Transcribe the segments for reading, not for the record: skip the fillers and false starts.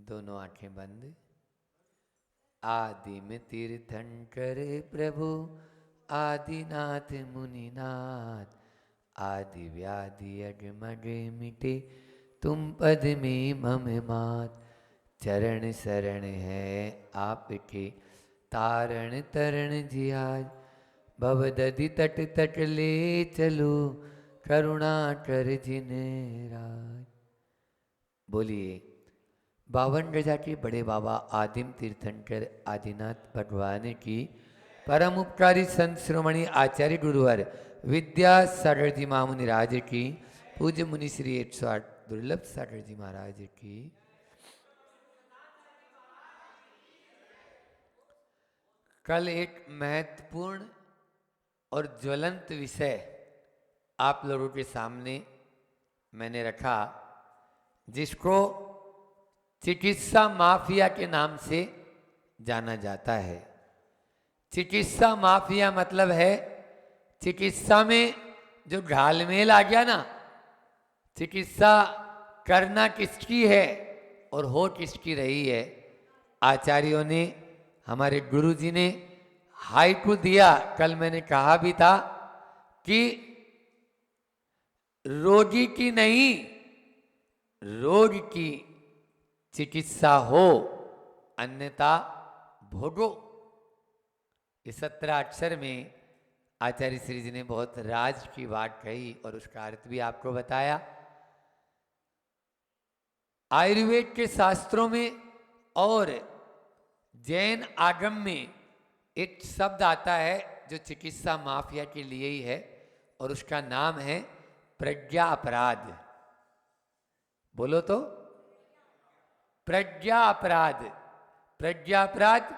दोनों आंखें बंद। आदि में तीर्थंकर प्रभु आदिनाथ मुनिनाथ, आदि व्याधि अगमग मिटे तुम पद में मम मात। चरण शरण है आपके तारण तरण जियाज, भवदधि तट तट ले चलो करुणा कर जिन राज। बोलिए बावन गजा के बड़े बाबा आदिम तीर्थंकर आदिनाथ भगवान की परम उपकारी संत श्रोमणी आचार्य गुरुवर विद्यासागर जी महामुनि राज की, पूज्य मुनि श्री 108 दुर्लभ सागर जी महाराज की। कल एक महत्वपूर्ण और ज्वलंत विषय आप लोगों के सामने मैंने रखा, जिसको चिकित्सा माफिया के नाम से जाना जाता है। चिकित्सा माफिया मतलब है चिकित्सा में जो घालमेल आ गया ना, चिकित्सा करना किसकी है और हो किसकी रही है। आचार्यों ने, हमारे गुरु जी ने हाइकू दिया। कल मैंने कहा भी था कि रोगी की नहीं, रोग की चिकित्सा हो, अन्यथा भोगो। इस 17 अक्षर में आचार्य श्री जी ने बहुत राज की बात कही और उसका अर्थ भी आपको बताया। आयुर्वेद के शास्त्रों में और जैन आगम में एक शब्द आता है जो चिकित्सा माफिया के लिए ही है, और उसका नाम है प्रज्ञा अपराध। बोलो तो, प्रज्ञा अपराध। प्रज्ञा अपराध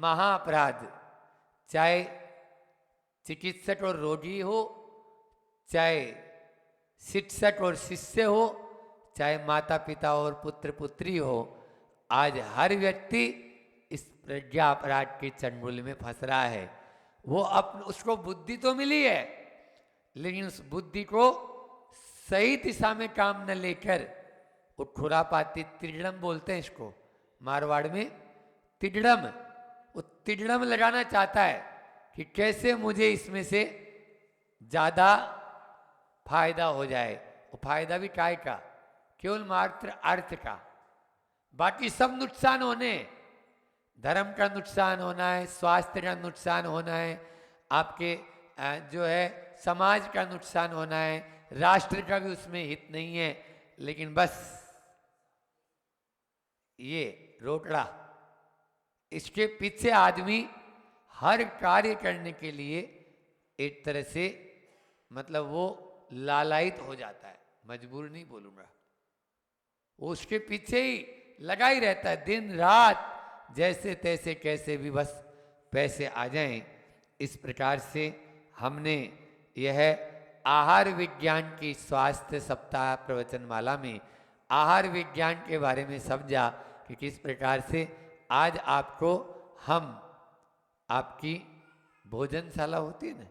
महाअपराध। चाहे चिकित्सक और रोगी हो, चाहे शिक्षक और शिष्य हो, चाहे माता पिता और पुत्र पुत्री हो, आज हर व्यक्ति इस प्रज्ञा अपराध के चंगुल में फंस रहा है। वो उसको बुद्धि तो मिली है, लेकिन उस बुद्धि को सही दिशा में काम न लेकर वो खुरापाती तिड़म बोलते हैं इसको, मारवाड़ में तिड़म, वो तिड़म लगाना चाहता है कि कैसे मुझे इसमें से ज्यादा फायदा हो जाए। वो फायदा भी काय का, केवल मात्र अर्थ का, बाकी सब नुकसान होने। धर्म का नुकसान होना है, स्वास्थ्य का नुकसान होना है, आपके जो है समाज का नुकसान होना है, राष्ट्र का भी उसमें हित नहीं है। लेकिन बस ये रोकड़ा, इसके पीछे आदमी हर कार्य करने के लिए एक तरह से मतलब वो लालायित हो जाता है, मजबूर नहीं बोलूंगा, वो उसके पीछे ही लगा ही रहता है दिन रात, जैसे तैसे कैसे भी बस पैसे आ जाएं। इस प्रकार से हमने यह आहार विज्ञान की स्वास्थ्य सप्ताह प्रवचन माला में आहार विज्ञान के बारे में समझा कि किस प्रकार से आज आपको हम, आपकी भोजनशाला होती है ना,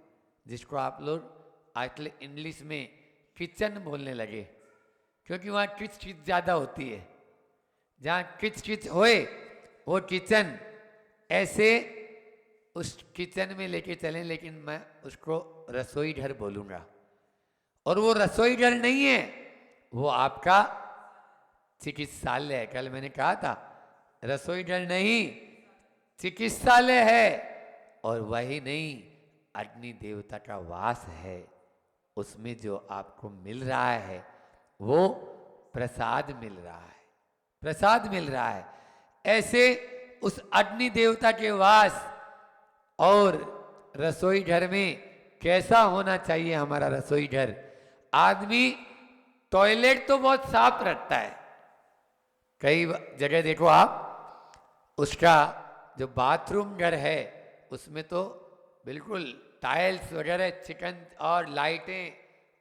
जिसको आप लोग आजकल इंग्लिश में किचन बोलने लगे, क्योंकि वहाँ किच किच ज़्यादा होती है। जहाँ किच किच होए वो किचन, ऐसे उस किचन में लेके चलें, लेकिन मैं उसको रसोई घर बोलूँगा। और वो रसोई घर नहीं है, वो आपका चिकित्सालय है। कल मैंने कहा था रसोई घर नहीं, चिकित्सालय है। और वही नहीं, अग्नि देवता का वास है। उसमें जो आपको मिल रहा है वो प्रसाद मिल रहा है, प्रसाद मिल रहा है। ऐसे उस अग्नि देवता के वास और रसोई घर में कैसा होना चाहिए हमारा रसोई घर। आदमी टॉयलेट तो बहुत साफ रखता है, कई जगह देखो आप, उसका जो बाथरूम घर है उसमें तो बिल्कुल टाइल्स वगैरह, चिकन और लाइटें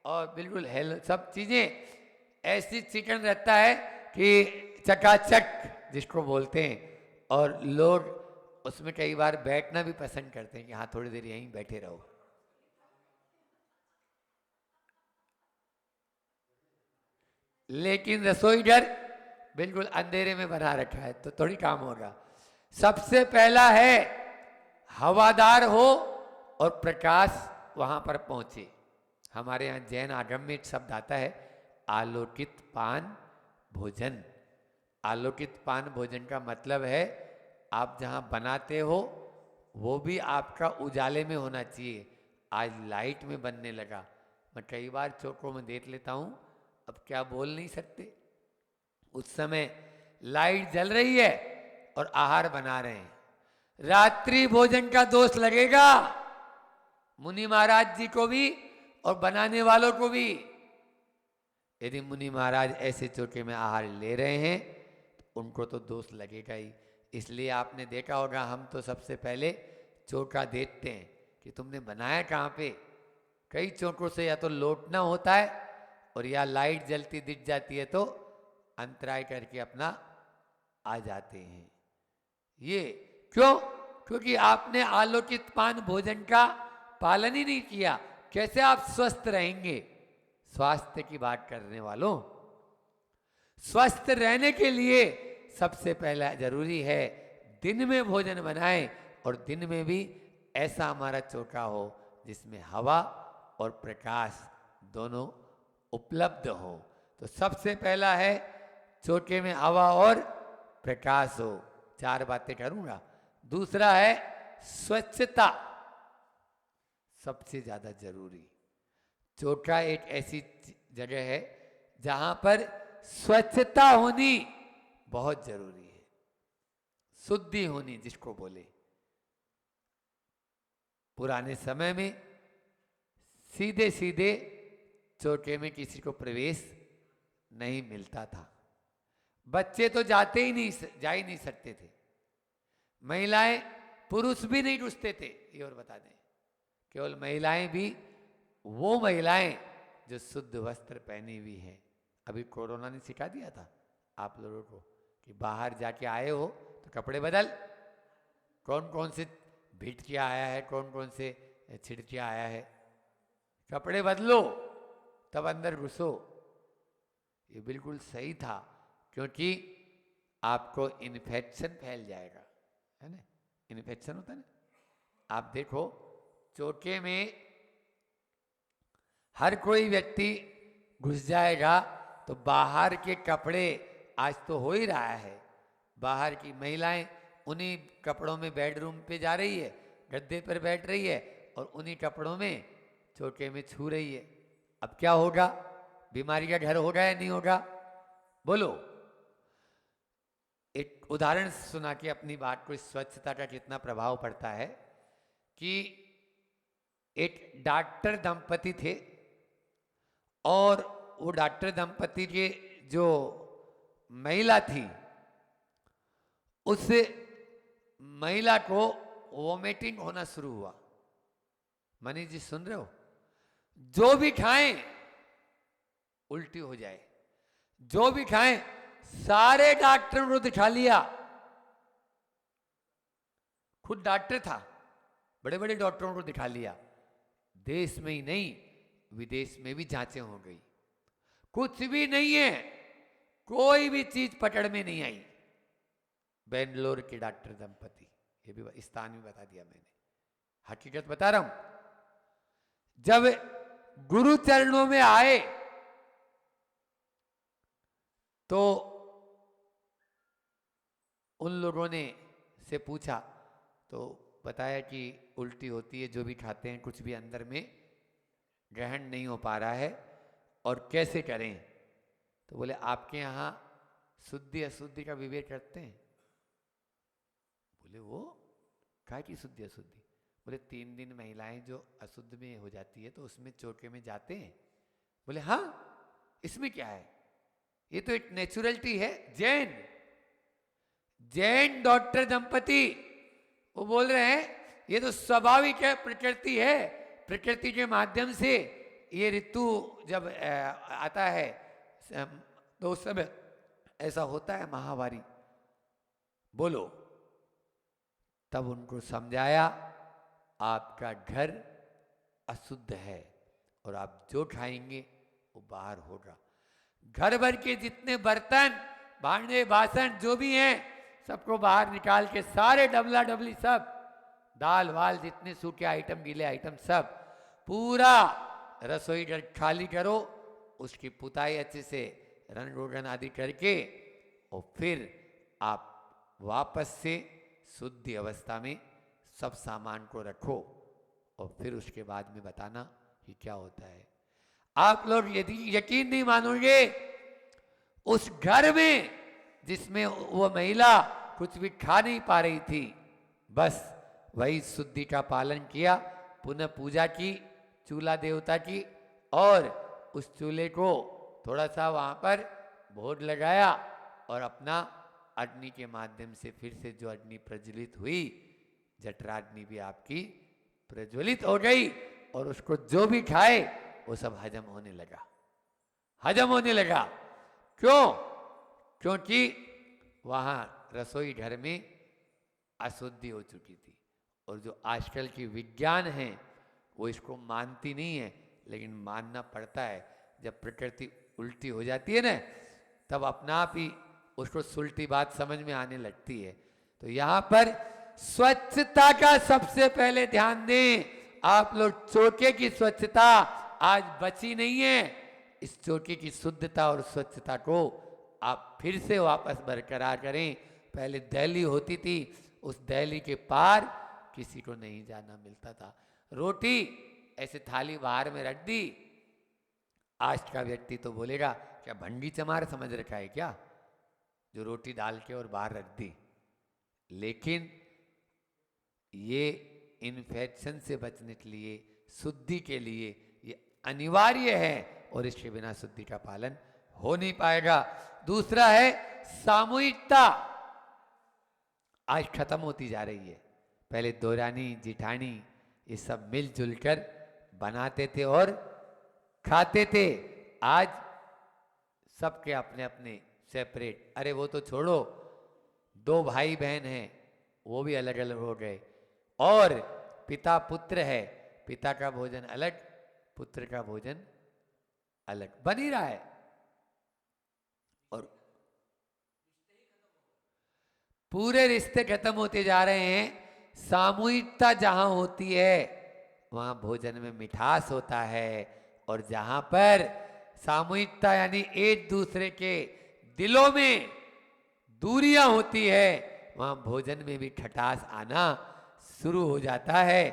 और बिल्कुल हेल सब चीज़ें ऐसी चिकन रहता है कि चकाचक जिसको बोलते हैं। और लोग उसमें कई बार बैठना भी पसंद करते हैं कि हाँ थोड़ी देर यहीं बैठे रहो। लेकिन रसोई घर बिल्कुल अंधेरे में बना रखा है तो थोड़ी काम होगा। सबसे पहला है हवादार हो और प्रकाश वहां पर पहुंचे। हमारे यहाँ जैन आगम में एक शब्द आता है आलोकित पान भोजन। आलोकित पान भोजन का मतलब है आप जहाँ बनाते हो वो भी आपका उजाले में होना चाहिए। आज लाइट में बनने लगा। मैं कई बार चौकों में देख लेता हूँ, अब क्या बोल नहीं सकते। उस समय लाइट जल रही है और आहार बना रहे हैं, रात्रि भोजन का दोष लगेगा मुनि महाराज जी को भी और बनाने वालों को भी। यदि मुनि महाराज ऐसे चौके में आहार ले रहे हैं तो उनको तो दोष लगेगा ही। इसलिए आपने देखा होगा हम तो सबसे पहले चौका देखते हैं कि तुमने बनाया कहाँ पे। कई चौकों से या तो लौटना होता है और या लाइट जलती दिख जाती है तो अंतराय करके अपना आ जाते हैं। ये क्यों? क्योंकि आपने आलोकित पान भोजन का पालन ही नहीं किया। कैसे आप स्वस्थ रहेंगे? स्वास्थ्य की बात करने वालों, स्वस्थ रहने के लिए सबसे पहला जरूरी है दिन में भोजन बनाएं और दिन में भी ऐसा हमारा चौका हो जिसमें हवा और प्रकाश दोनों उपलब्ध हो। तो सबसे पहला है चौके में हवा और प्रकाश हो। 4 बातें करूंगा। दूसरा है स्वच्छता, सबसे ज्यादा जरूरी। चौका एक ऐसी जगह है जहां पर स्वच्छता होनी बहुत जरूरी है, शुद्धि होनी जिसको बोले। पुराने समय में सीधे सीधे चौके में किसी को प्रवेश नहीं मिलता था। बच्चे तो जा ही नहीं सकते थे। महिलाएं, पुरुष भी नहीं घुसते थे। ये और बता दें, केवल महिलाएं भी वो महिलाएं जो शुद्ध वस्त्र पहनी हुई हैं। अभी कोरोना ने सिखा दिया था आप लोगों को कि बाहर जाके आए हो तो कपड़े बदल। कौन कौन से भीट किया आया है, कौन कौन से छिड़किया आया है, कपड़े बदलो तब अंदर घुसो। ये बिल्कुल सही था, क्योंकि आपको इन्फेक्शन फैल जाएगा, है ना। इन्फेक्शन होता है ना। आप देखो चौके में हर कोई व्यक्ति घुस जाएगा तो बाहर के कपड़े, आज तो हो ही रहा है, बाहर की महिलाएं उन्हीं कपड़ों में बेडरूम पे जा रही है, गद्दे पर बैठ रही है और उन्हीं कपड़ों में चौके में छू रही है। अब क्या होगा? बीमारी का घर होगा या नहीं होगा? बोलो। एक उदाहरण सुना के अपनी बात को, स्वच्छता का कितना प्रभाव पड़ता है कि एक डॉक्टर दंपति थे और वो डॉक्टर दंपति के जो महिला थी, उस महिला को वोमिटिंग होना शुरू हुआ। मनीष जी सुन रहे हो? जो भी खाएं उल्टी हो जाए, जो भी खाएं। सारे डॉक्टरों को दिखा लिया, खुद डॉक्टर था, बड़े बड़े डॉक्टरों को दिखा लिया। देश में ही नहीं विदेश में भी जांचें हो गई, कुछ भी नहीं है, कोई भी चीज पकड़ में नहीं आई। बेंगलोर के डॉक्टर दंपति, ये भी स्थान भी बता दिया मैंने, हकीकत बता रहा हूं। जब गुरु चरणों में आए तो उन लोगों ने से पूछा तो बताया कि उल्टी होती है, जो भी खाते हैं कुछ भी अंदर में ग्रहण नहीं हो पा रहा है और कैसे करें। तो बोले आपके यहाँ शुद्धि अशुद्धि का विवेक करते हैं? बोले वो काय की शुद्धि अशुद्धि? बोले 3 दिन महिलाएं जो अशुद्ध में हो जाती है तो उसमें चौके में जाते हैं। बोले हाँ, इसमें क्या है, ये तो एक नेचुरलिटी है। जैन डॉक्टर दंपति वो बोल रहे हैं ये तो स्वाभाविक है, प्रकृति है, प्रकृति के माध्यम से ये ऋतु जब आता है तो उस समय ऐसा होता है, महावारी। बोलो। तब उनको समझाया आपका घर अशुद्ध है और आप जो खाएंगे वो बाहर होगा। घर भर के जितने बर्तन भांडे बासन जो भी हैं सबको बाहर निकाल के सारे डबला डबली सब दाल वाल जितने सूखे आइटम गीले आइटम सब पूरा रसोई घर खाली करो, उसकी पुताई अच्छे से रंग रोगन आदि करके और फिर आप वापस से शुद्धि अवस्था में सब सामान को रखो और फिर उसके बाद में बताना कि क्या होता है। आप लोग यदि यकीन नहीं मानोगे, उस घर में जिसमें वो महिला कुछ भी खा नहीं पा रही थी, बस वही शुद्धि का पालन किया, पुनः पूजा की चूल्हा देवता की, और उस चूल्हे को थोड़ा सा वहाँ पर भोग लगाया और अपना अग्नि के माध्यम से फिर से जो अग्नि प्रज्वलित हुई, जठराग्नि भी आपकी प्रज्वलित हो गई और उसको जो भी खाए वो सब हजम होने लगा, हजम होने लगा। क्यों? क्योंकि वहाँ रसोई घर में अशुद्धि हो चुकी थी। और जो आजकल की विज्ञान है वो इसको मानती नहीं है, लेकिन मानना पड़ता है। जब प्रकृति उल्टी हो जाती है ना, तब अपना आप ही उसको सुलटी बात समझ में आने लगती है। तो यहाँ पर स्वच्छता का सबसे पहले ध्यान दें। आप लोग चौके की स्वच्छता आज बची नहीं है। इस चौके की शुद्धता और स्वच्छता को आप फिर से वापस बरकरार करें। पहले दहली होती थी, उस दहली के पार किसी को नहीं जाना मिलता था। रोटी ऐसे थाली बाहर में रख दी, आज का व्यक्ति तो बोलेगा क्या भंडी चमार समझ रखा है क्या, जो रोटी डाल के और बाहर रख दी। लेकिन ये इन्फेक्शन से बचने के लिए, शुद्धि के लिए ये अनिवार्य है और इसके बिना शुद्धि का पालन हो नहीं पाएगा। दूसरा है सामूहिकता, आज खत्म होती जा रही है। पहले दौरानी जिठानी ये सब मिलजुल कर बनाते थे और खाते थे। आज सबके अपने अपने सेपरेट। अरे वो तो छोड़ो, दो भाई बहन हैं वो भी अलग अलग हो गए, और पिता पुत्र है, पिता का भोजन अलग, पुत्र का भोजन अलग बन ही रहा है। और पूरे रिश्ते खत्म होते जा रहे हैं। सामूहिकता जहां होती है वहां भोजन में मिठास होता है, और जहां पर सामूहिकता यानी एक दूसरे के दिलों में दूरियां होती है, वहां भोजन में भी खटास आना शुरू हो जाता है।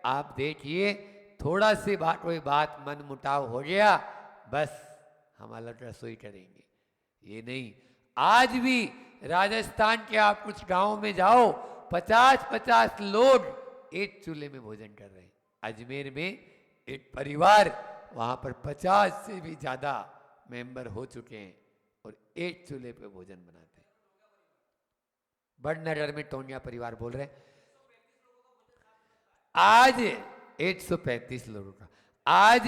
आप देखिए, थोड़ा सी बात कोई बात मन मुटाव हो गया, बस हम अलग रसोई करेंगे। ये नहीं, आज भी राजस्थान के आप कुछ गांवों में जाओ, 50-50 लोग एक चूल्हे में भोजन कर रहे हैं। अजमेर में एक परिवार, वहां पर 50 से भी ज्यादा मेंबर हो चुके हैं और एक चूल्हे पे भोजन बनाते हैं। बड़नगर में टोनिया परिवार बोल रहे हैं, आज 135 लोगों का। आज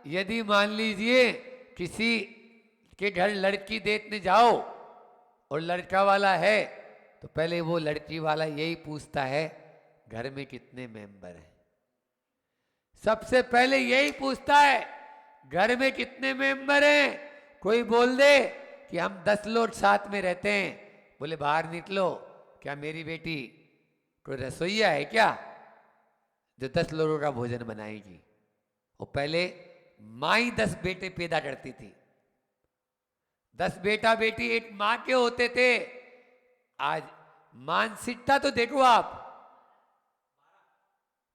यदि मान लीजिए किसी के घर लड़की देखने जाओ और लड़का वाला है, तो पहले वो लड़की वाला यही पूछता है घर में कितने मेंबर हैं। सबसे पहले यही पूछता है घर में कितने मेंबर हैं। कोई बोल दे कि हम 10 लोग साथ में रहते हैं, बोले बाहर निकलो, क्या मेरी बेटी कोई रसोईया है क्या जो 10 लोगों का भोजन बनाएगी। वो पहले माँ ही 10 बेटे पैदा करती थी। 10 बेटा बेटी एक माँ के होते थे। आज मानसिकता तो देखो आप,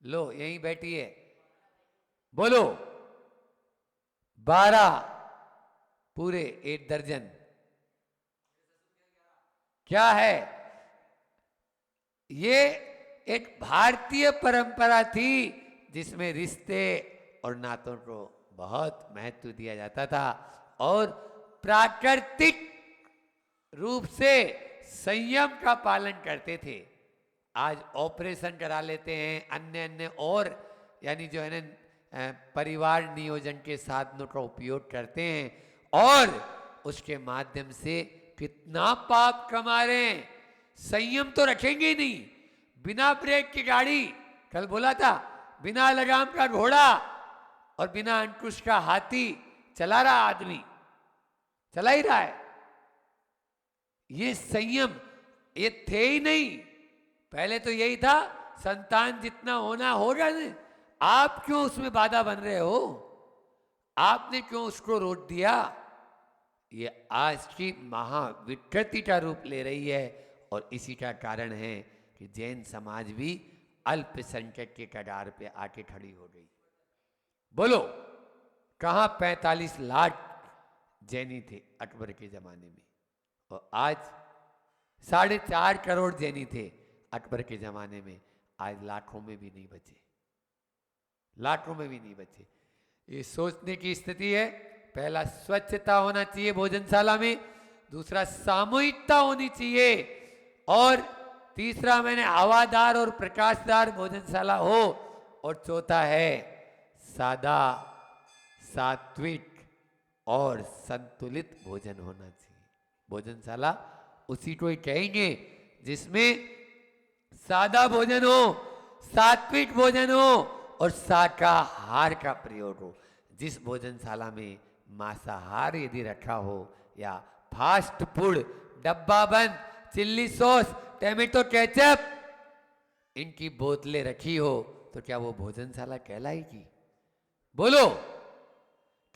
लो यहीं बैठी है, बोलो 12 पूरे 1 दर्जन क्या है। ये एक भारतीय परंपरा थी जिसमें रिश्ते और नातों को बहुत महत्व दिया जाता था और प्राकृतिक रूप से संयम का पालन करते थे। आज ऑपरेशन करा लेते हैं, अन्य अन्य और यानी जो है ना परिवार नियोजन के साधनों का उपयोग करते हैं और उसके माध्यम से कितना पाप कमा रहे हैं। संयम तो रखेंगे ही नहीं। बिना ब्रेक की गाड़ी, कल बोला था, बिना लगाम का घोड़ा और बिना अंकुश का हाथी चला रहा आदमी, चला ही रहा है। ये संयम ये थे ही नहीं। पहले तो यही था संतान जितना होना होगा ना, आप क्यों उसमें बाधा बन रहे हो, आपने क्यों उसको रोक दिया। ये आज की महाविकृति का रूप ले रही है और इसी का कारण है कि जैन समाज भी अल्पसंख्यक के कगार पे आके खड़ी हो गई। बोलो कहां 45 लाख जैनी थे अकबर के जमाने में, और आज 4.5 करोड़ जैनी थे अकबर के जमाने में, आज लाखों में भी नहीं बचे, लाखों में भी नहीं बचे। ये सोचने की स्थिति है। पहला स्वच्छता होना चाहिए भोजनशाला में, दूसरा सामूहिकता होनी चाहिए, और तीसरा मैंने हवादार और प्रकाशदार भोजनशाला हो, और चौथा है सादा सात्विक और संतुलित भोजन होना चाहिए। भोजनशाला उसी को ही कहेंगे जिसमें सादा भोजन हो, सात्विक भोजन हो और शाकाहार का प्रयोग हो। जिस भोजनशाला में मांसाहार यदि रखा हो या फास्ट फूड, डब्बा बंद चिल्ली सॉस, टमाटो केचप, इनकी बोतलें रखी हो, तो क्या वो भोजनशाला कहलाएगी? बोलो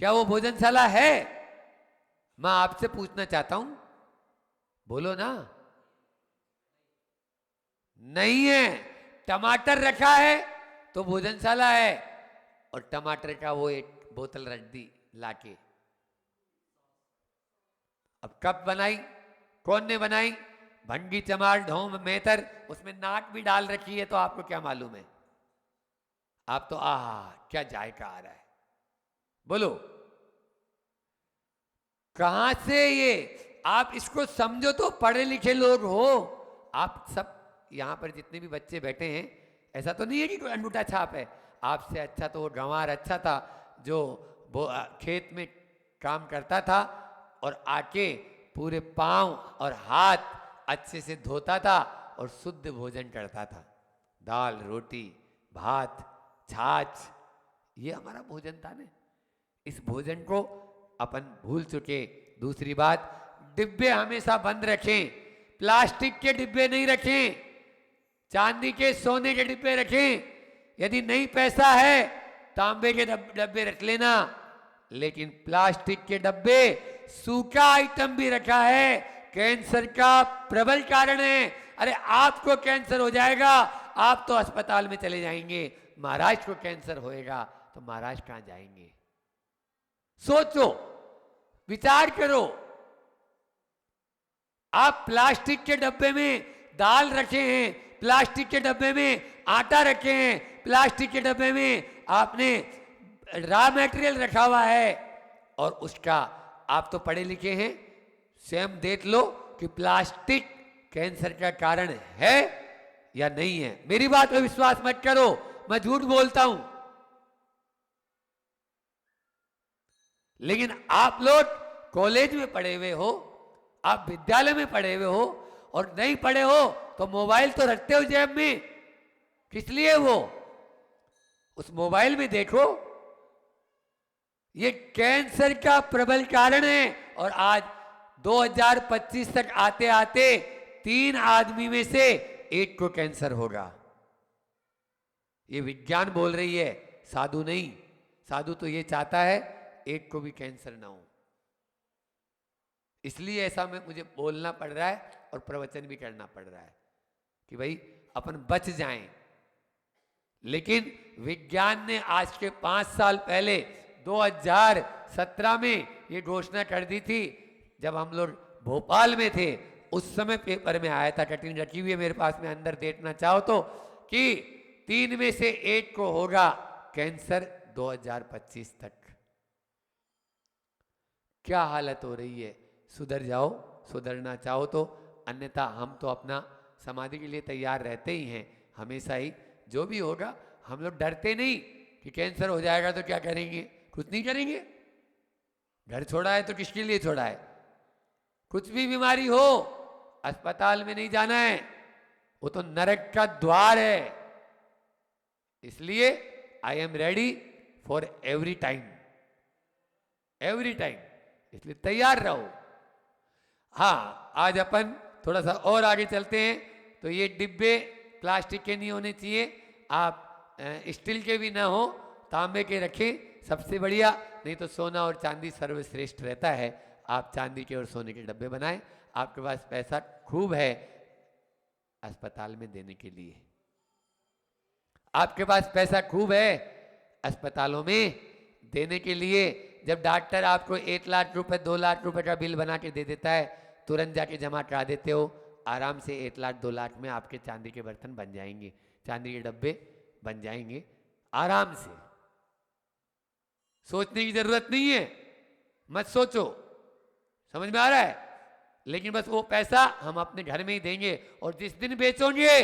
क्या वो भोजनशाला है? मैं आपसे पूछना चाहता हूं, बोलो ना। नहीं है। टमाटर रखा है तो भोजनशाला है, और टमाटर का वो एक बोतल रख दी लाके। अब कब बनाई, कौन ने बनाई? भंगी चमार ढोम मेहतर, उसमें नाक भी डाल रखी है, तो आपको क्या मालूम है? आप तो क्या जायका आ रहा है। बोलो कहां से ये, आप इसको समझो तो पढ़े लिखे लोग हो आप सब। यहां पर जितने भी बच्चे बैठे हैं, ऐसा तो नहीं है कि कोई अंगूठा छाप है। आपसे अच्छा तो वो गंवार अच्छा था जो वो खेत में काम करता था और आके पूरे पांव और हाथ अच्छे से धोता था और शुद्ध भोजन करता था। दाल रोटी भात छाछ, ये हमारा भोजन था ना। इस भोजन को अपन भूल चुके। दूसरी बात, डिब्बे हमेशा बंद रखें, प्लास्टिक के डिब्बे नहीं रखें, चांदी के सोने के डिब्बे रखें। यदि नहीं पैसा है तांबे के डब्बे रख लेना, लेकिन प्लास्टिक के डब्बे, सूखा आइटम भी रखा है, कैंसर का प्रबल कारण है। अरे आपको कैंसर हो जाएगा, आप तो अस्पताल में चले जाएंगे। महाराज को कैंसर होएगा तो महाराज कहां जाएंगे? सोचो, विचार करो। आप प्लास्टिक के डब्बे में दाल रखे हैं, प्लास्टिक के डब्बे में आटा रखे हैं, प्लास्टिक के डब्बे में आपने रॉ मटेरियल रखा हुआ है, और उसका आप तो पढ़े लिखे हैं, स्वयं देख लो कि प्लास्टिक कैंसर का कारण है या नहीं है। मेरी बात पे विश्वास मत करो, मैं झूठ बोलता हूं। लेकिन आप लोग कॉलेज में पढ़े हुए हो, आप विद्यालय में पढ़े हुए हो, और नहीं पढ़े हो तो मोबाइल तो रखते हो जेब में। किस लिए? वो उस मोबाइल में देखो, ये कैंसर का प्रबल कारण है। और आज 2025 तक आते आते 3 आदमी में से 1 को कैंसर होगा। ये विज्ञान बोल रही है, साधु नहीं। साधु तो ये चाहता है 1 को भी कैंसर ना हो। इसलिए ऐसा मुझे बोलना पड़ रहा है और प्रवचन भी करना पड़ रहा है कि भाई अपन बच जाएं। लेकिन विज्ञान ने आज के 5 साल पहले 2017 में ये घोषणा कर दी थी, जब हम लोग भोपाल में थे। उस समय पेपर में आया था, कटिंग रखी हुई है मेरे पास में, अंदर देखना चाहो तो, कि 3 में से 1 को होगा कैंसर 2025 तक। क्या हालत हो रही है? सुधर जाओ, सुधरना चाहो तो, अन्यथा हम तो अपना समाधि के लिए तैयार रहते ही हैं हमेशा ही। जो भी होगा, हम लोग डरते नहीं कि कैंसर हो जाएगा तो क्या करेंगे, कुछ नहीं करेंगे। घर छोड़ा है तो किसके लिए छोड़ा है? कुछ भी बीमारी हो अस्पताल में नहीं जाना है, वो तो नरक का द्वार है। इसलिए I am ready for every time, every time. इसलिए तैयार रहो। हाँ, आज अपन थोड़ा सा और आगे चलते हैं। तो ये डिब्बे प्लास्टिक के नहीं होने चाहिए, आप स्टील के भी ना हो, तांबे के रखें, सबसे बढ़िया। नहीं तो सोना और चांदी सर्वश्रेष्ठ रहता है। आप चांदी के और सोने के डब्बे बनाएं। आपके पास पैसा खूब है अस्पताल में देने के लिए, आपके पास पैसा खूब है अस्पतालों में देने के लिए। जब डॉक्टर आपको 1 लाख रुपए 2 लाख रुपए का बिल बना के दे देता है, तुरंत जाके जमा करा देते हो, आराम से 1 लाख 2 लाख में आपके चांदी के बर्तन बन जाएंगे, चांदी के डब्बे बन जाएंगे आराम से। सोचने की जरूरत नहीं है, मत सोचो, समझ में आ रहा है। लेकिन बस वो पैसा हम अपने घर में ही देंगे, और जिस दिन बेचोगे,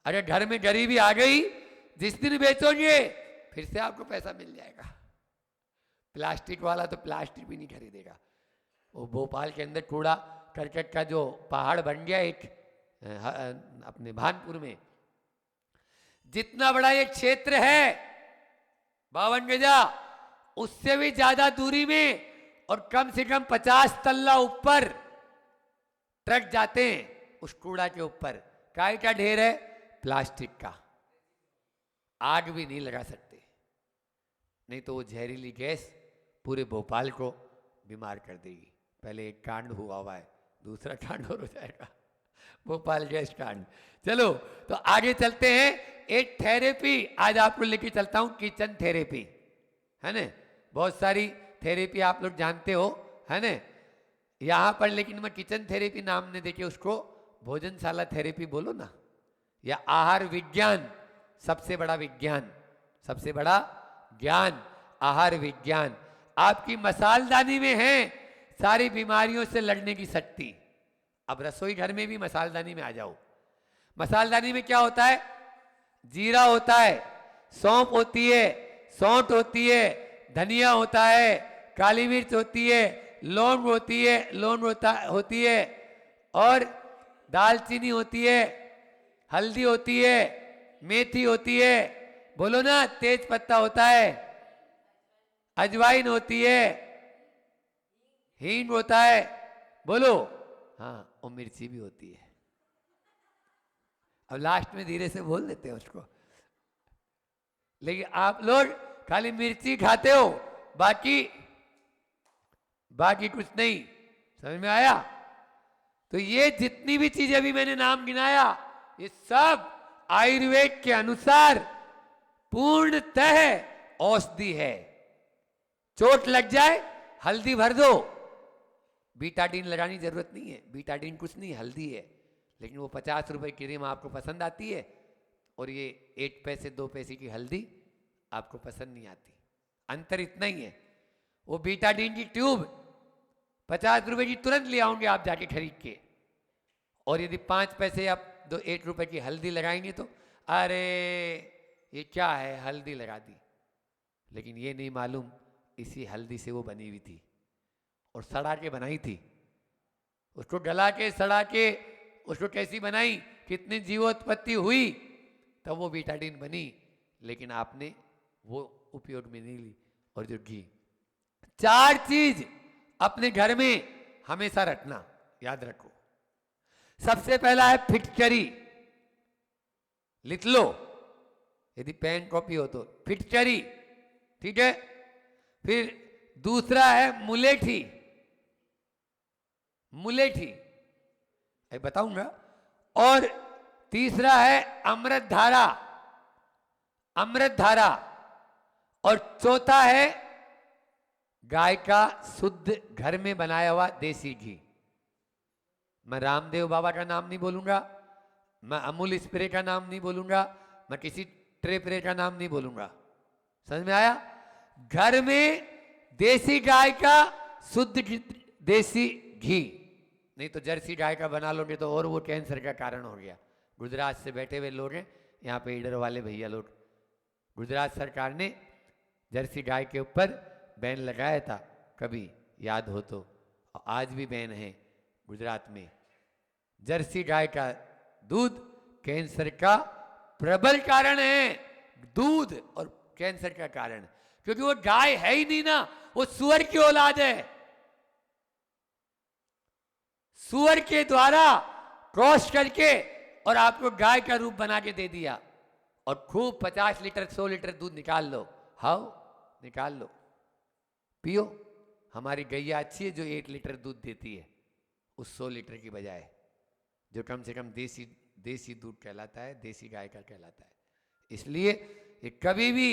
अगर घर में गरीबी आ गई, जिस दिन बेचोगे फिर से आपको पैसा मिल जाएगा। प्लास्टिक वाला तो प्लास्टिक भी नहीं खरीदेगा। वो भोपाल के अंदर कूड़ा करकट का जो पहाड़ बन गया एक अपने भानपुर में, जितना बड़ा एक क्षेत्र है 52 गजा, उससे भी ज्यादा दूरी में और कम से कम 50 तल्ला ऊपर ट्रक जाते हैं उस कूड़ा के ऊपर। काय का ढेर है? प्लास्टिक का। आग भी नहीं लगा सकते, नहीं तो वो जहरीली गैस पूरे भोपाल को बीमार कर देगी। पहले एक कांड हुआ है, दूसरा कांड और हो जाएगा, भोपाल गैस कांड। चलो तो आगे चलते हैं। एक थेरेपी आज आपको लेके चलता हूं, किचन थेरेपी, है ना। बहुत सारी थेरेपी आप लोग जानते हो, है ना, यहां पर। लेकिन मैं किचन थेरेपी नाम ने देके उसको भोजनशाला थेरेपी बोलो ना, या आहार विज्ञान। सबसे बड़ा विज्ञान, सबसे बड़ा ज्ञान आहार विज्ञान। आपकी मसालदानी में है सारी बीमारियों से लड़ने की शक्ति। अब रसोई घर में भी मसालदानी में आ जाओ। मसालदानी में क्या होता है? जीरा होता है, सौंफ होती है, सौंठ होती है, धनिया होता है, काली मिर्च होती है, लौंग होती है, होती है, और दालचीनी होती है, हल्दी होती है, मेथी होती है, बोलो ना, तेज पत्ता होता है, अजवाइन होती है, हींग होता है, बोलो, हाँ, और मिर्ची भी होती है। अब लास्ट में धीरे से बोल देते हैं उसको। लेकिन आप लोग खाली मिर्ची खाते हो, बाकी कुछ नहीं। समझ में आया? तो ये जितनी भी चीजें अभी मैंने नाम गिनाया, ये सब आयुर्वेद के अनुसार पूर्णतः औषधि है। चोट लग जाए हल्दी भर दो, बीटाडीन लगाने की जरूरत नहीं है। बीटाडीन कुछ नहीं, हल्दी है। लेकिन वो 50 रुपए की क्रीम आपको पसंद आती है, और ये 1 पैसे 2 पैसे की हल्दी आपको पसंद नहीं आती। अंतर इतना ही है। वो बीटाडीन की ट्यूब 50 रुपए की तुरंत ले आओगे आप जाके खरीद के, और यदि 5 पैसे आप 1 रुपए की हल्दी लगाएंगे तो अरे ये क्या है, हल्दी लगा दी। लेकिन ये नहीं मालूम इसी हल्दी से वो बनी हुई थी, और सड़ा के बनाई थी। उसको गला के सड़ा के उसको कैसी बनाई, कितनी जीवोत्पत्ति हुई, तब वो बीटाडीन बनी। लेकिन आपने वो उपयोग में नहीं ली। और जो घी, 4 चीज अपने घर में हमेशा रखना, याद रखो। सबसे पहला है फिटकरी, लिख लो, यदि पेन कॉपी हो तो फिटकरी, ठीक है। फिर दूसरा है मुलेठी, मुलेठी बताऊंगा। और तीसरा है अमृत धारा, अमृत धारा। और चौथा है गाय का शुद्ध घर में बनाया हुआ देसी घी। मैं रामदेव बाबा का नाम नहीं बोलूंगा, मैं अमूल स्प्रे का नाम नहीं बोलूंगा, मैं किसी ट्रे का नाम नहीं बोलूंगा। समझ में आया? घर में देसी गाय का शुद्ध देसी घी, नहीं तो जर्सी गाय का बना लोगे तो और वो कैंसर का कारण हो गया। गुजरात से बैठे हुए लोग हैं यहाँ पे, ईडर वाले भैया लोग। गुजरात सरकार ने जर्सी गाय के ऊपर बैन लगाया था, कभी याद हो तो। आज भी बैन है गुजरात में। जर्सी गाय का दूध कैंसर का प्रबल कारण है, दूध और कैंसर का कारण, क्योंकि वो गाय है ही नहीं ना, वो सुअर की औलाद है। सुअर के द्वारा क्रॉस करके और आपको गाय का रूप बना के दे दिया, और खूब 50 लीटर 100 लीटर दूध निकाल लो, हाओ निकाल लो, पियो। हमारी गैया अच्छी है जो 1 लीटर दूध देती है उस 100 लीटर की बजाय, जो कम से कम देसी दूध कहलाता है, देसी गाय का कहलाता है। इसलिए ये कभी भी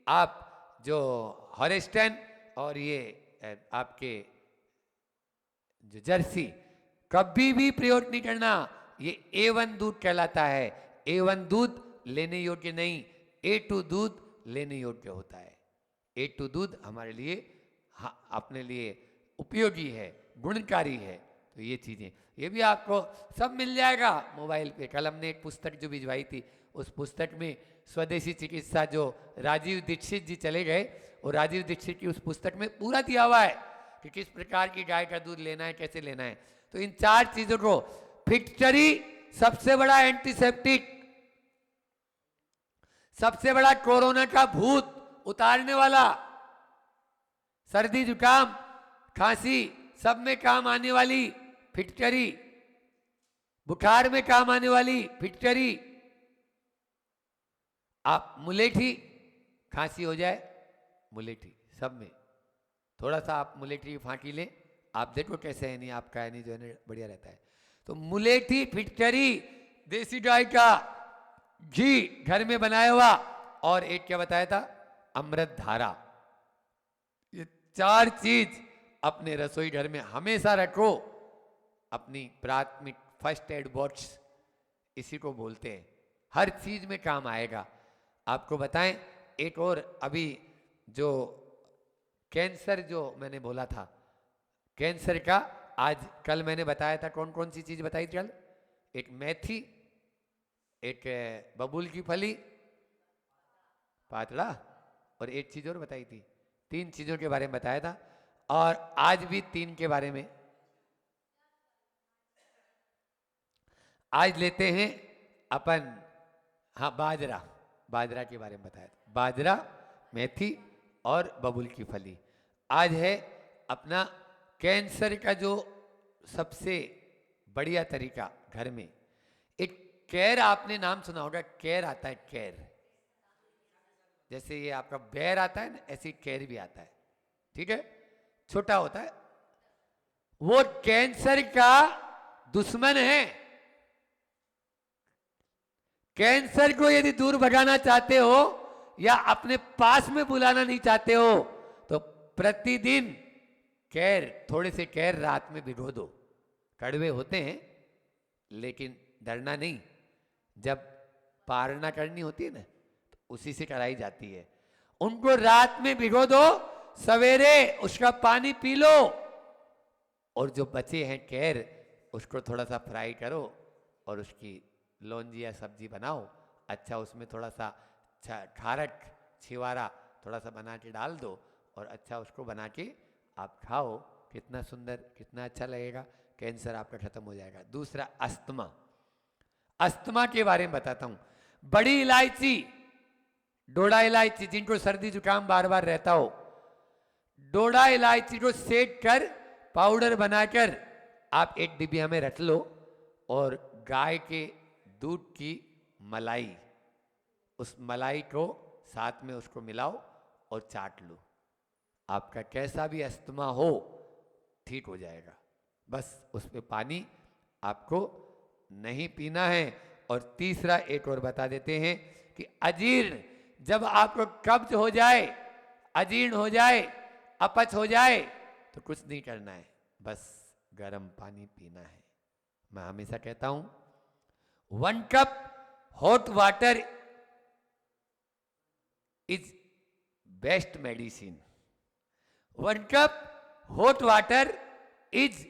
आप जो हॉलिस्टाइन और ये आपके जो जर्सी कभी भी प्रयोग नहीं करना, ये A1 दूध कहलाता है। A1 दूध लेने योग्य नहीं, A2 दूध लेने योग्य होता है। A2 दूध हमारे लिए अपने लिए उपयोगी है, गुणकारी है। तो ये चीज़ें, ये भी आपको सब मिल जाएगा मोबाइल पे। कल हमने एक पुस्तक जो भिजवाई थी, उस पुस्तक में स्वदेशी चिकित्सा जो राजीव दीक्षित जी चले गए, और राजीव दीक्षित की उस पुस्तक में पूरा दिया हुआ है कि किस प्रकार की गाय का दूध लेना है, कैसे लेना है। तो इन 4 चीज़ों को, फिटकरी सबसे बड़ा एंटीसेप्टिक, सबसे बड़ा कोरोना का भूत उतारने वाला, सर्दी जुकाम खांसी सब में काम आने वाली फिटकरी, बुखार में काम आने वाली फिटकरी। आप मुलेठी, खांसी हो जाए मुलेठी, सब में थोड़ा सा आप मुलेठी की फांकी लें, आप देखो कैसे है नहीं आपका है नहीं जो है बढ़िया रहता है। तो मुलेठी, फिटकरी, देसी गाय का घी घर में बनाया हुआ, और एक क्या बताया था, अमृत धारा। ये 4 चीज अपने रसोई घर में हमेशा रखो। अपनी प्राथमिक फर्स्ट एड बॉक्स इसी को बोलते हैं, हर चीज में काम आएगा। आपको बताएं एक और, अभी जो कैंसर जो मैंने बोला था, कैंसर का आज कल मैंने बताया था, कौन कौन सी चीज बताई थी कल, एक मेथी, एक बबूल की फली, पातला, और एक चीज और बताई थी। 3 चीजों के बारे में बताया था, और आज भी 3 के बारे में आज लेते हैं अपन। हाँ, बाजरा, बाजरा के बारे में बताया था, बाजरा, मेथी और बबूल की फली। आज है अपना कैंसर का जो सबसे बढ़िया तरीका घर में, एक कैर, आपने नाम सुना होगा, कैर आता है, कैर, जैसे ये आपका बैर आता है ना, ऐसे कैर भी आता है, ठीक है, छोटा होता है। वो कैंसर का दुश्मन है। कैंसर को यदि दूर भगाना चाहते हो या अपने पास में बुलाना नहीं चाहते हो, तो प्रतिदिन कैर, थोड़े से कैर रात में भिगो दो। कड़वे होते हैं लेकिन डरना नहीं, जब पारना करनी होती है ना, तो उसी से कराई जाती है। उनको रात में भिगो दो, सवेरे उसका पानी पी लो, और जो बचे हैं कैर उसको थोड़ा सा फ्राई करो, और उसकी लौंजी या सब्जी बनाओ, अच्छा उसमें थोड़ा सा खारक छिवारा थोड़ा सा बना के डाल दो, और अच्छा उसको बना के आप खाओ। कितना सुंदर, कितना अच्छा लगेगा, कैंसर आपका खत्म हो जाएगा। दूसरा, अस्थमा। अस्थमा के बारे में बताता हूं। बड़ी इलायची, डोडा इलायची, जिनको सर्दी जुकाम बार बार रहता हो, डोडा इलायची को सेक कर पाउडर बनाकर आप एक डिबिया में रख लो, और गाय के दूध की मलाई, उस मलाई को साथ में उसको मिलाओ और चाट लो। आपका कैसा भी अस्थमा हो ठीक हो जाएगा। बस उस पे पानी आपको नहीं पीना है। और तीसरा एक और बता देते हैं कि अजीर्ण, जब आपको कब्ज हो जाए, अजीर्ण हो जाए, अपच हो जाए, तो कुछ नहीं करना है, बस गर्म पानी पीना है। मैं हमेशा कहता हूं 1 cup hot water is best medicine. 1 cup hot water is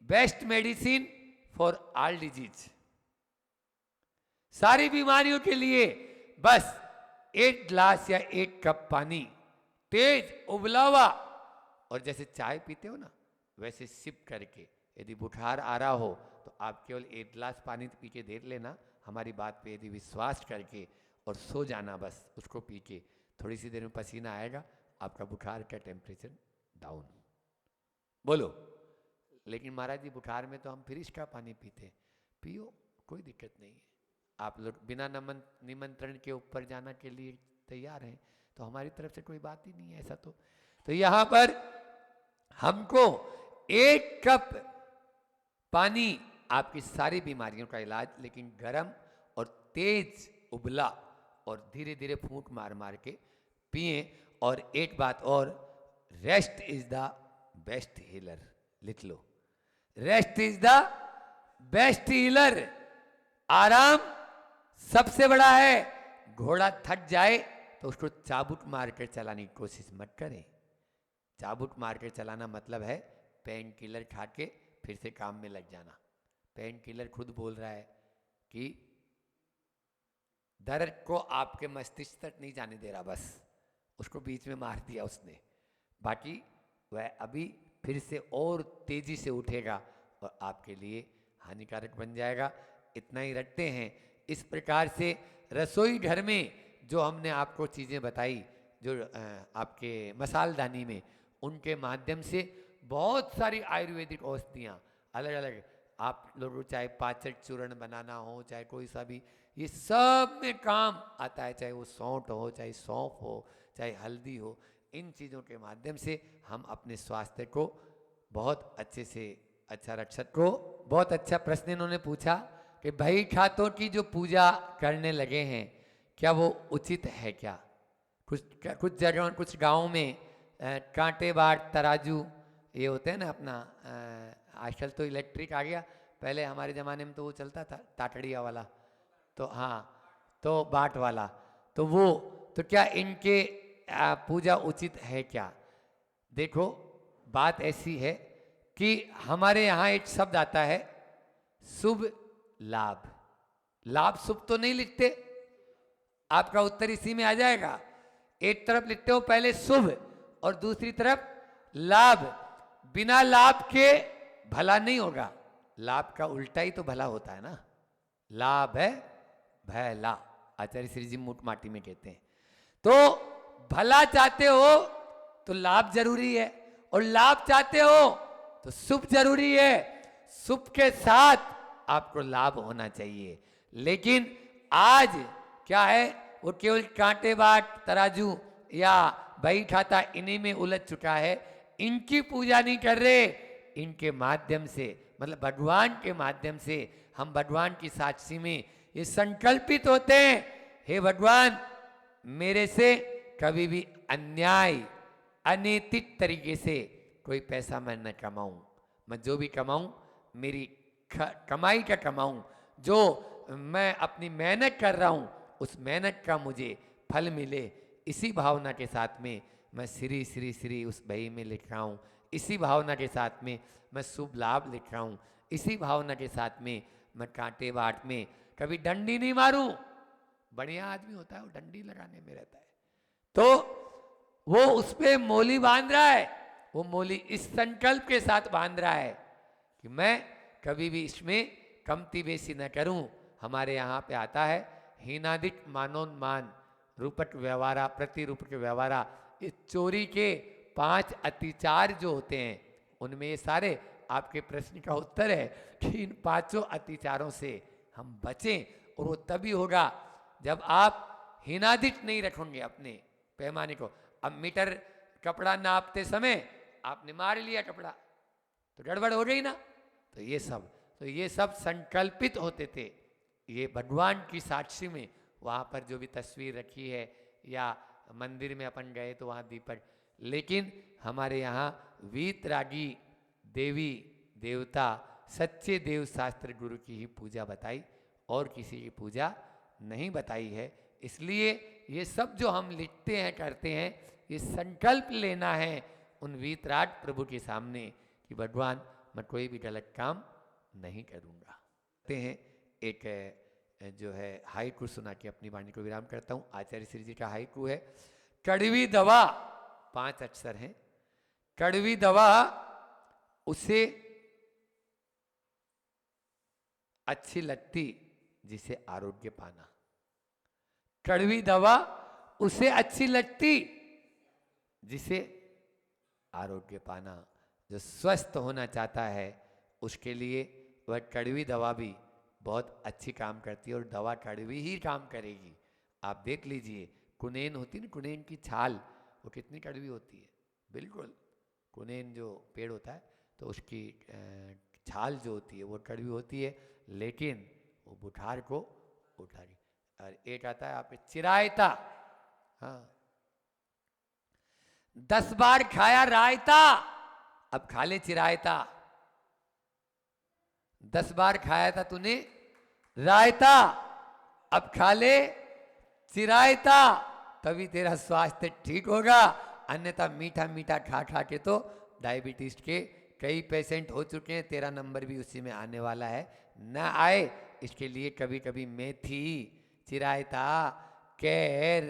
best medicine for all disease. सारी बीमारियों के लिए बस 1 गिलास या 1 कप पानी, तेज उबला हुआ, और जैसे चाय पीते हो ना वैसे सिप करके, यदि बुखार आ रहा हो तो आप केवल 1 गिलास पानी पी के देख लेना, हमारी बात पे यदि विश्वास करके, और सो जाना बस उसको पी के। थोड़ी सी देर में पसीना आएगा, आपका बुखार का टेम्परेचर डाउन। बोलो, लेकिन महाराज जी बुखार में तो हम फ्रिज का पानी पीते, पियो, कोई दिक्कत नहीं है। आप लोग बिना निमंत्रण के ऊपर जाना के लिए तैयार हैं, तो हमारी तरफ से कोई बात ही नहीं है ऐसा। तो यहाँ पर हमको 1 कप पानी आपकी सारी बीमारियों का इलाज, लेकिन गर्म और तेज उबला और धीरे धीरे फूंक मार मार के पिए। और एक बात और, rest is the best healer, लिख लो, rest is the best healer. आराम सबसे बड़ा है। घोड़ा थक जाए तो उसको चाबुक मार कर चलाने की कोशिश मत करें। चाबुक मार कर चलाना मतलब है पेन किलर खा के फिर से काम में लग जाना। पेन किलर खुद बोल रहा है कि दर्द को आपके मस्तिष्क तक नहीं जाने दे रहा, बस उसको बीच में मार दिया उसने, बाकी वह अभी फिर से और तेजी से उठेगा और आपके लिए हानिकारक बन जाएगा। इतना ही रखते हैं। इस प्रकार से रसोई घर में जो हमने आपको चीज़ें बताई, जो आपके मसालदानी में, उनके माध्यम से बहुत सारी आयुर्वेदिक औषधियाँ अलग अलग, आप लोगों चाहे पाचक चूर्ण बनाना हो, चाहे कोई सा भी, ये सब में काम आता है। चाहे वो सौंठ हो, चाहे सौंफ हो, चाहे हल्दी हो, इन चीज़ों के माध्यम से हम अपने स्वास्थ्य को बहुत अच्छे से अच्छा रख सकते हो। बहुत अच्छा प्रश्न इन्होंने पूछा कि भाई खातों की जो पूजा करने लगे हैं, क्या वो उचित है क्या? कुछ जगह, कुछ गाँव में कांटे बाट तराजू ये होते हैं ना अपना, आजकल तो इलेक्ट्रिक आ गया, पहले हमारे ज़माने में तो वो चलता था टाटड़िया वाला, तो हाँ, तो बाट वाला, तो वो, तो क्या इनके पूजा उचित है क्या? देखो बात ऐसी है कि हमारे यहाँ एक शब्द आता है शुभ लाभ। लाभ शुभ तो नहीं लिखते, आपका उत्तर इसी में आ जाएगा। एक तरफ लिखते हो पहले शुभ और दूसरी तरफ लाभ। बिना लाभ के भला नहीं होगा, लाभ का उल्टा ही तो भला होता है ना। लाभ है भला, आचार्य श्री जी मूठ माटी में कहते हैं। तो भला चाहते हो तो लाभ जरूरी है, और लाभ चाहते हो तो शुभ जरूरी है। शुभ के साथ आपको लाभ होना चाहिए। लेकिन आज क्या है, वो केवल कांटे बाट तराजू या बही खाता इन्हीं में उलझ चुका है। इनकी पूजा नहीं कर रहे, इनके माध्यम से, मतलब भगवान के माध्यम से हम भगवान की साक्षी में ये संकल्पित होते हैं, हे भगवान मेरे से कभी भी अन्याय अनैतिक तरीके से कोई पैसा मैं न कमाऊं। मैं जो भी कमाऊं मेरी कमाई का कमाऊं, जो मैं अपनी मेहनत कर रहा हूं उस मेहनत का मुझे फल मिले। इसी भावना के साथ में मैं श्री श्री श्री उस बही में लिख रहा हूँ। इसी भावना के साथ में मैं शुभ लाभ लिख रहा हूँ। इसी भावना के साथ में मैं कांटे बाट में कभी डंडी नहीं मारूं। बढ़िया आदमी होता है वो डंडी लगाने में रहता है, तो वो उस पे मोली बांध रहा है। वो मोली इस संकल्प के साथ बांध रहा है कि मैं कभी भी इसमें कमती बेसी न करूं। हमारे यहाँ पे आता है हीनादिक मानोन्मान रूपक व्यवहारा प्रतिरूपक व्यवहारा। इस चोरी के 5 अतिचार जो होते हैं उनमें ये सारे आपके प्रश्न का उत्तर है कि इन 5 अतिचारों से हम बचें। और वो तभी होगा जब आप हीनादिक नहीं रखोगे अपने पैमाने को। अब मीटर कपड़ा नापते समय आपने मार लिया कपड़ा तो गड़बड़ हो गई ना। तो ये सब संकल्पित होते थे। ये भगवान की साक्षी में वहाँ पर जो भी तस्वीर रखी है या मंदिर में अपन गए तो वहाँ दीपक, लेकिन हमारे यहाँ वीतरागी देवी देवता सच्चे देव शास्त्र गुरु की ही पूजा बताई और किसी की पूजा नहीं बताई है। इसलिए ये सब जो हम लिखते हैं करते हैं, ये संकल्प लेना है उन वीतराग प्रभु के सामने कि भगवान मैं कोई भी गलत काम नहीं करूँगा। कहते हैं एक जो है हाइकू सुना के अपनी वाणी को विराम करता हूँ। आचार्य श्री जी का हाइकू है, कड़वी दवा 5 अक्षर हैं। कड़वी दवा उसे अच्छी लगती जिसे आरोग्य पाना। कड़वी दवा उसे अच्छी लगती जिसे आरोग्य पाना। जो स्वस्थ होना चाहता है उसके लिए वह कड़वी दवा भी बहुत अच्छी काम करती है, और दवा कड़वी ही काम करेगी। आप देख लीजिए, कुनेन होती है ना, कुनेन की छाल, वो कितनी कड़वी होती है। बिल्कुल, कुनेन जो पेड़ होता है तो उसकी छाल जो होती है वो कड़वी होती है, लेकिन वो बुखार को उठारी। और एक आता है आपके चिरायता, हाँ, 10 बार खाया रायता, अब खा ले चिरायता। 10 बार खाया था तूने रायता, अब खा ले चिरायता, तभी तेरा स्वास्थ्य ठीक होगा। अन्यथा मीठा मीठा खा खा के तो डायबिटीज के कई पेशेंट हो चुके हैं, तेरा नंबर भी उसी में आने वाला है, ना आए इसके लिए कभी कभी मेथी, चिरायता, कैर,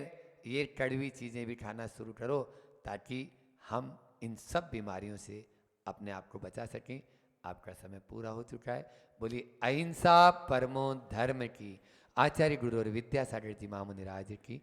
ये कड़वी चीज़ें भी खाना शुरू करो, ताकि हम इन सब बीमारियों से अपने आप को बचा सकें। आपका समय पूरा हो चुका है। बोलिए अहिंसा परमो धर्म की, आचार्य गुरु और विद्यासागर जी महामुनि राज की।